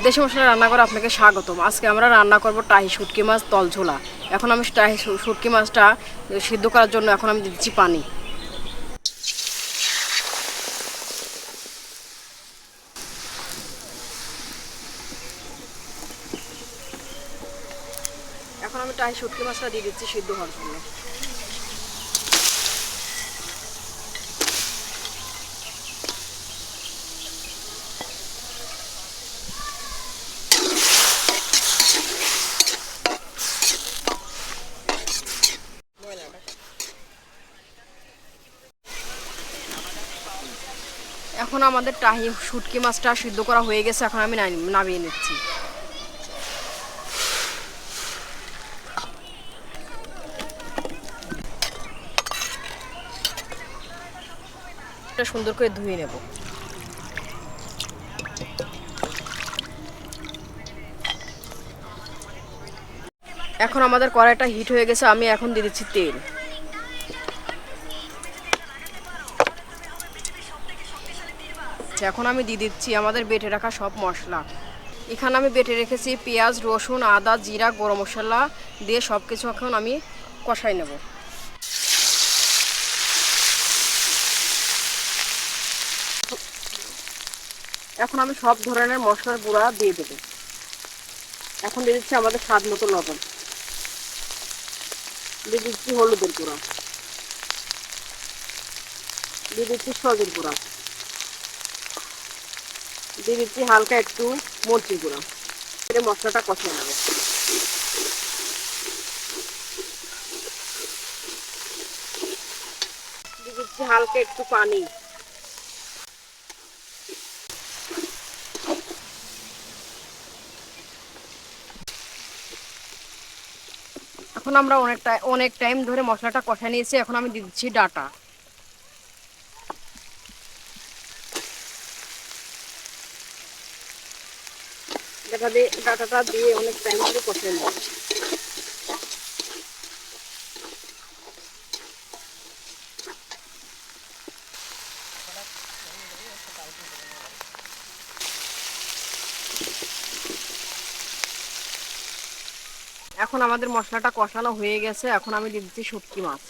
দেশি মশলা রান্না করে আপনাকে স্বাগতম। আজকে আমরা রান্না করব টাহি শুটকি মাছ তলঝোলা। এখন আমি টাহি শুটকি মাছটা সিদ্ধ করার জন্য এখন আমি দিচ্ছি পানি। এখন আমি টাহি শুটকি মাছটা দিয়ে দিচ্ছি সিদ্ধ হওয়ার জন্য। এখন আমাদের টাহি শুটকি মাছটা সিদ্ধ করা হয়ে গেছে, এখন আমি নামিয়ে নিচ্ছি। এটা সুন্দর করে ধুয়ে নেব। এখন আমাদের কড়াইটা হিট হয়ে গেছে, আমি এখন দিয়ে দিচ্ছি তেল। এখন আমি দিয়ে দিচ্ছি আমাদের বেটে রাখা সব মশলা। এখানে আমি বেটে রেখেছি পেঁয়াজ, রসুন, আদা, জিরা, গরম মশলা দিয়ে সব কিছু এখন আমি কষাই নেব। এখন আমি সব ধরনের মশলার গুঁড়া দিয়ে দেবো। এখন দিয়ে দিচ্ছি আমাদের স্বাদ মতো লবণ, দিয়ে দিচ্ছি হলুদের গুঁড়া, দিয়ে দিচ্ছি সজের গুঁড়া, দিয়ে দিচ্ছি হালকা একটু মরিচের গুঁড়া। এটা মশলাটা কষিয়ে নেব। দিয়ে দিচ্ছি হালকা একটু পানি। এখন আমরা অনেক টাইম ধরে মশলাটা কষা নিয়েছি, এখন আমি দিয়ে দিচ্ছি ডাটা। ডাটাটা দিয়ে অনেক টাইম ধরে কষিয়ে নেব। এখন আমাদের মশলাটা কষানো হয়ে গেছে, এখন আমি দিয়ে দিচ্ছি শুটকি মাছ।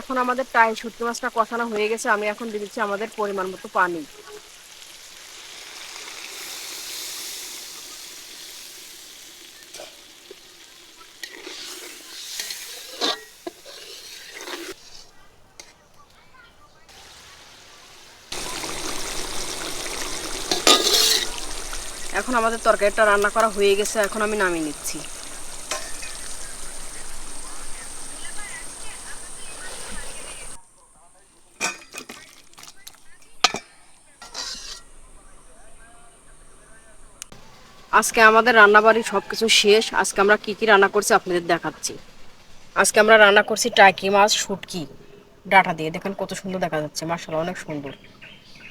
এখন আমাদের টাই শুটকি মাছটা কষানো হয়ে গেছে, আমি এখন দিয়ে দিচ্ছি আমাদের পরিমাণ মতো পানি। এখন আমাদের তরকারিটা রান্না করা হয়ে গেছে, এখন আমি নামিয়ে নিচ্ছি। আজকে আমাদের রান্নাবাড়ি সব কিছু শেষ। আজকে আমরা কি কি রান্না করছি আপনাদের দেখাচ্ছি। আজকে আমরা রান্না করছি টাকি মাছ শুটকি ডাটা দিয়ে, দেখেন কত সুন্দর দেখা যাচ্ছে, মাশাআল্লাহ অনেক সুন্দর।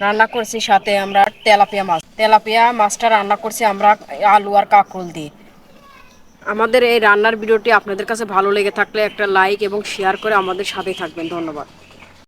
রান্না করছি সাথে আমরা তেলাপিয়া মাছটা রান্না করছি আমরা আলু আর কাঁকরোল দিয়ে। আমাদের এই রান্নার ভিডিওটি আপনাদের কাছে ভালো লেগে থাকলে একটা লাইক এবং শেয়ার করে আমাদের সাথে থাকবেন। ধন্যবাদ।